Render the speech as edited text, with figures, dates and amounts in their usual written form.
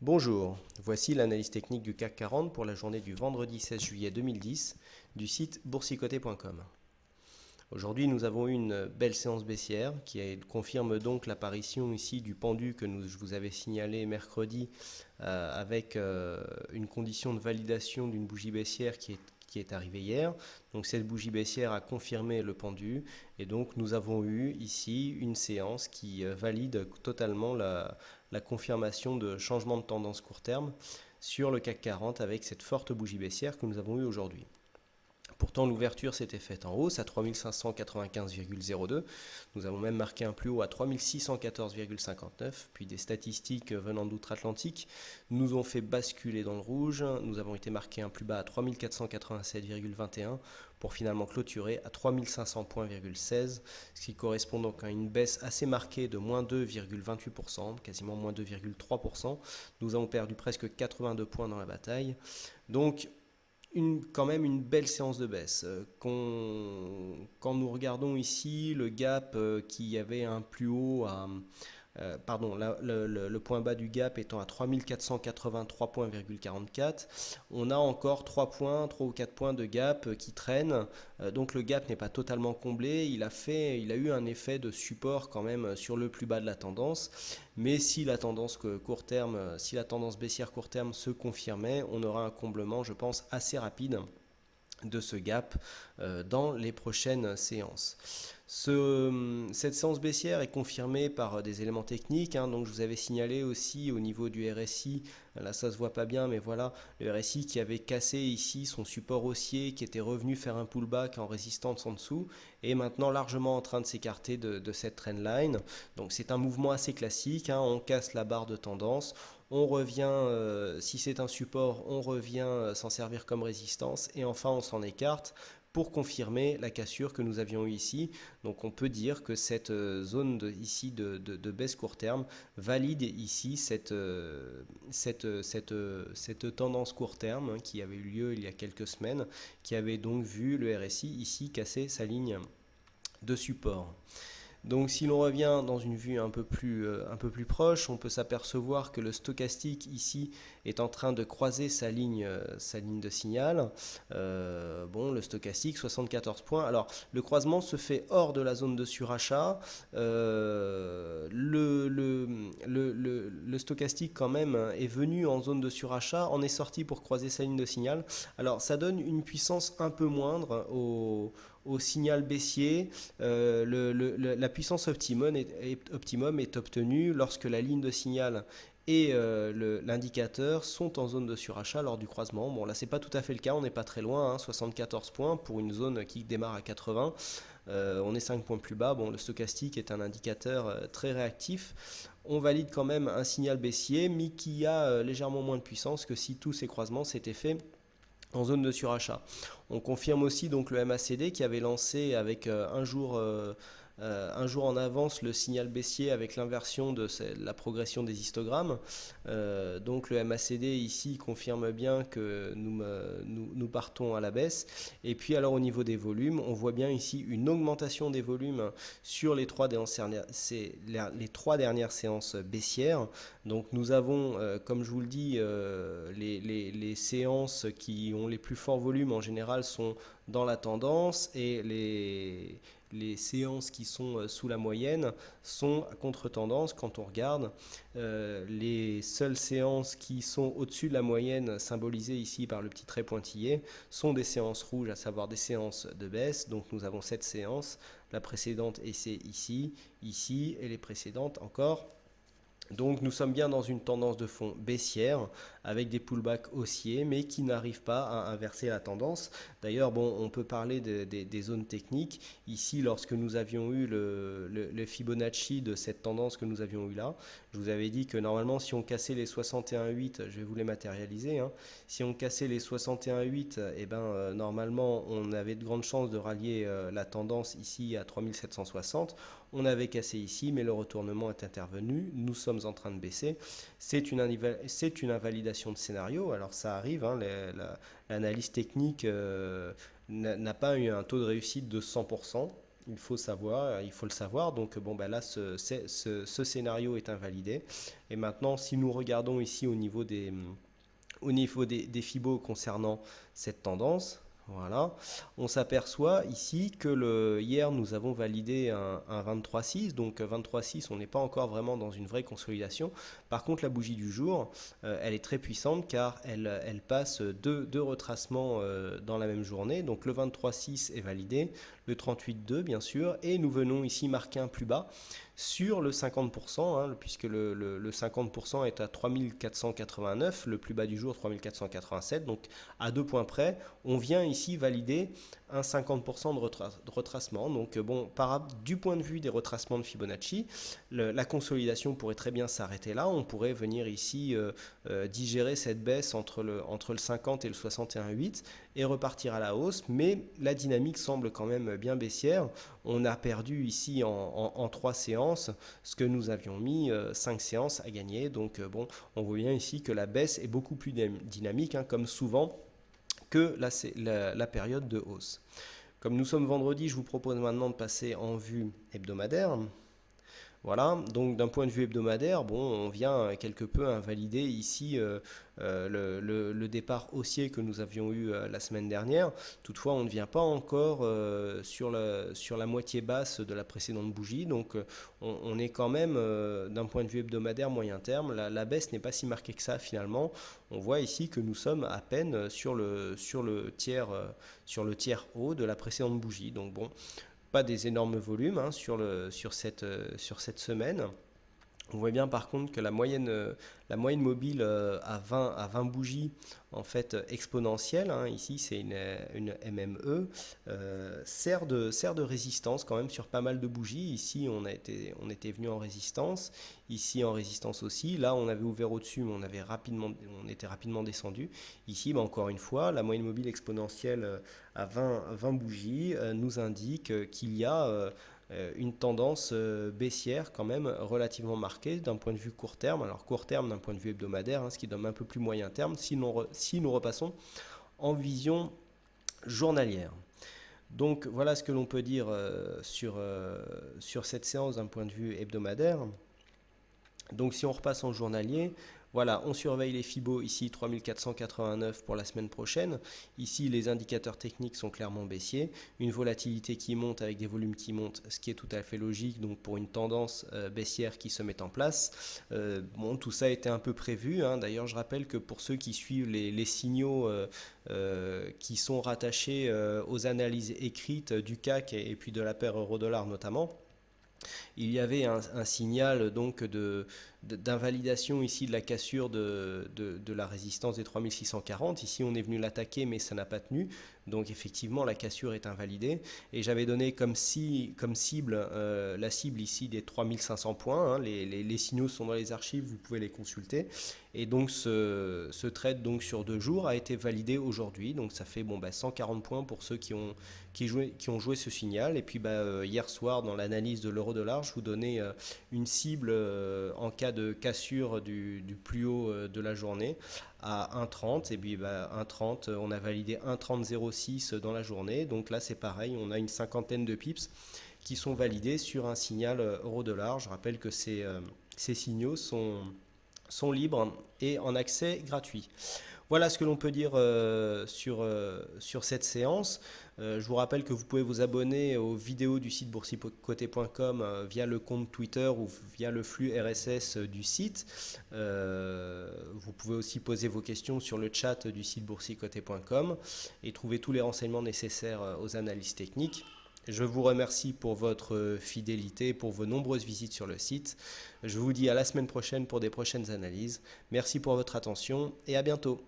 Bonjour, voici l'analyse technique du CAC 40 pour la journée du vendredi 16 juillet 2010 du site boursicoté.com. Aujourd'hui, nous avons eu une belle séance baissière qui confirme donc l'apparition ici du pendu que je vous avais signalé mercredi avec une condition de validation d'une bougie baissière qui est arrivée hier. Donc cette bougie baissière a confirmé le pendu et donc nous avons eu ici une séance qui valide totalement la confirmation de changement de tendance court terme sur le CAC 40 avec cette forte bougie baissière que nous avons eue aujourd'hui. Pourtant, l'ouverture s'était faite en hausse à 3595,02. Nous avons même marqué un plus haut à 3614,59. Puis des statistiques venant d'outre-Atlantique nous ont fait basculer dans le rouge. Nous avons été marqués un plus bas à 3487,21 pour finalement clôturer à 3500 points,16, ce qui correspond donc à une baisse assez marquée de moins 2,28%, quasiment moins 2,3%. Nous avons perdu presque 82 points dans la bataille. Donc, quand même une belle séance de baisse. Quand nous regardons ici le gap qui avait un plus haut à... le point bas du gap étant à 3483,44 points, on a encore 3 ou 4 points de gap qui traînent. Donc le gap n'est pas totalement comblé. Il a eu un effet de support quand même sur le plus bas de la tendance. Mais si la tendance si la tendance baissière court terme se confirmait, on aura un comblement, je pense, assez rapide de ce gap dans les prochaines séances. Cette séance baissière est confirmée par des éléments techniques, donc je vous avais signalé aussi au niveau du RSI, là ça se voit pas bien mais voilà, le RSI qui avait cassé ici son support haussier, qui était revenu faire un pullback en résistance en dessous et maintenant largement en train de s'écarter de cette trendline. Donc c'est un mouvement assez classique, on casse la barre de tendance, on revient, si c'est un support, on revient s'en servir comme résistance et enfin on s'en écarte pour confirmer la cassure que nous avions eue ici. Donc on peut dire que cette zone ici de baisse court terme valide ici cette tendance court terme qui avait eu lieu il y a quelques semaines, qui avait donc vu le RSI ici casser sa ligne de support. Donc si l'on revient dans une vue un peu plus proche, on peut s'apercevoir que le stochastique ici est en train de croiser sa ligne de signal. Le stochastique 74 points. Alors le croisement se fait hors de la zone de surachat. Le stochastique quand même est venu en zone de surachat, en est sorti pour croiser sa ligne de signal. Alors ça donne une puissance un peu moindre au signal baissier. La puissance optimum est obtenue lorsque la ligne de signal et l'indicateur sont en zone de surachat lors du croisement. Bon, là, c'est pas tout à fait le cas, on n'est pas très loin, 74 points pour une zone qui démarre à 80. On est 5 points plus bas. Bon, le stochastique est un indicateur très réactif. On valide quand même un signal baissier, mais qui a légèrement moins de puissance que si tous ces croisements s'étaient faits en zone de surachat. On confirme aussi donc le MACD qui avait lancé avec un jour en avance le signal baissier avec l'inversion de la progression des histogrammes. Donc le MACD ici confirme bien que nous partons à la baisse. Et puis alors au niveau des volumes, on voit bien ici une augmentation des volumes sur les trois dernières séances baissières. Donc nous avons, comme je vous le dis, les séances qui ont les plus forts volumes en général sont dans la tendance et les séances qui sont sous la moyenne sont à contre-tendance. Quand on regarde les seules séances qui sont au-dessus de la moyenne, symbolisées ici par le petit trait pointillé, sont des séances rouges, à savoir des séances de baisse. Donc nous avons cette séance, la précédente et c'est ici, ici et les précédentes encore. Donc nous sommes bien dans une tendance de fond baissière avec des pullbacks haussiers mais qui n'arrivent pas à inverser la tendance. D'ailleurs, bon, on peut parler des zones techniques. Ici, lorsque nous avions eu le Fibonacci de cette tendance que nous avions eu là, je vous avais dit que normalement si on cassait les 61,8, je vais vous les matérialiser, si on cassait les 61,8, normalement on avait de grandes chances de rallier la tendance ici à 3760. On avait cassé ici, mais le retournement est intervenu. Nous sommes en train de baisser. C'est une invalidation de scénario. Alors ça arrive, l'analyse technique n'a pas eu un taux de réussite de 100%. Il faut savoir, il faut le savoir. Donc bon, ben là, ce scénario est invalidé. Et maintenant, si nous regardons ici au niveau des Fibos concernant cette tendance, voilà, on s'aperçoit ici que hier nous avons validé un 23,6, donc 23,6, on n'est pas encore vraiment dans une vraie consolidation. Par contre, la bougie du jour, elle est très puissante car elle passe deux retracements dans la même journée. Donc le 23,6 est validé, le 38,2 bien sûr, et nous venons ici marquer un plus bas sur le 50%, hein, puisque le 50% est à 3489, le plus bas du jour 3487, donc à 2 points près, on vient ici valider un 50% de retracement. Donc bon, du point de vue des retracements de Fibonacci, la consolidation pourrait très bien s'arrêter là, on pourrait venir ici digérer cette baisse entre le 50 et le 61,8 et repartir à la hausse, mais la dynamique semble quand même bien baissière. On a perdu ici en 3 séances ce que nous avions mis 5 séances à gagner. Donc bon, on voit bien ici que la baisse est beaucoup plus dynamique, hein, comme souvent, que la période de hausse. Comme nous sommes vendredi, je vous propose maintenant de passer en vue hebdomadaire. Voilà, donc d'un point de vue hebdomadaire, bon, on vient quelque peu invalider ici le départ haussier que nous avions eu la semaine dernière. Toutefois, on ne vient pas encore sur la moitié basse de la précédente bougie, donc on est quand même d'un point de vue hebdomadaire moyen terme. La baisse n'est pas si marquée que ça finalement. On voit ici que nous sommes à peine sur le tiers haut de la précédente bougie. Donc bon, pas des énormes volumes, hein, sur cette semaine. On voit bien par contre que la moyenne mobile à 20 bougies en fait exponentielle, hein, ici c'est une MME, sert de résistance quand même sur pas mal de bougies. Ici on était venu en résistance, ici en résistance aussi. Là on avait ouvert au-dessus mais on était rapidement descendu. Ici encore une fois la moyenne mobile exponentielle à 20 bougies nous indique qu'il y a une tendance baissière quand même relativement marquée d'un point de vue court terme. Alors court terme d'un point de vue hebdomadaire, hein, ce qui donne un peu plus moyen terme si nous repassons en vision journalière. Donc voilà ce que l'on peut dire sur cette séance d'un point de vue hebdomadaire. Donc si on repasse en journalier, voilà, on surveille les Fibos ici 3489 pour la semaine prochaine. Ici, les indicateurs techniques sont clairement baissiers. Une volatilité qui monte avec des volumes qui montent, ce qui est tout à fait logique, donc pour une tendance baissière qui se met en place. Bon, tout ça était un peu prévu, hein. D'ailleurs, je rappelle que pour ceux qui suivent les signaux qui sont rattachés aux analyses écrites du CAC et puis de la paire euro-dollar notamment, il y avait un signal donc d'invalidation ici de la cassure de la résistance des 3640. Ici on est venu l'attaquer mais ça n'a pas tenu. Donc effectivement la cassure est invalidée. Et j'avais donné comme cible la cible ici des 3500 points. Hein. Les signaux sont dans les archives, vous pouvez les consulter. Et donc ce trade donc sur 2 jours a été validé aujourd'hui. Donc ça fait 140 points pour ceux qui ont joué ce signal. Et puis hier soir dans l'analyse de l'euro-dollar, je vous donnais une cible en cas de cassure du plus haut de la journée à 1,30. Et puis 1,30, on a validé 1,30,06 dans la journée. Donc là c'est pareil, on a une cinquantaine de pips qui sont validés sur un signal euro-dollar. Je rappelle que ces signaux sont libres et en accès gratuit. Voilà ce que l'on peut dire sur cette séance. Je vous rappelle que vous pouvez vous abonner aux vidéos du site boursicoté.com via le compte Twitter ou via le flux RSS du site. Vous pouvez aussi poser vos questions sur le chat du site boursicoté.com et trouver tous les renseignements nécessaires aux analyses techniques. Je vous remercie pour votre fidélité, pour vos nombreuses visites sur le site. Je vous dis à la semaine prochaine pour des prochaines analyses. Merci pour votre attention et à bientôt.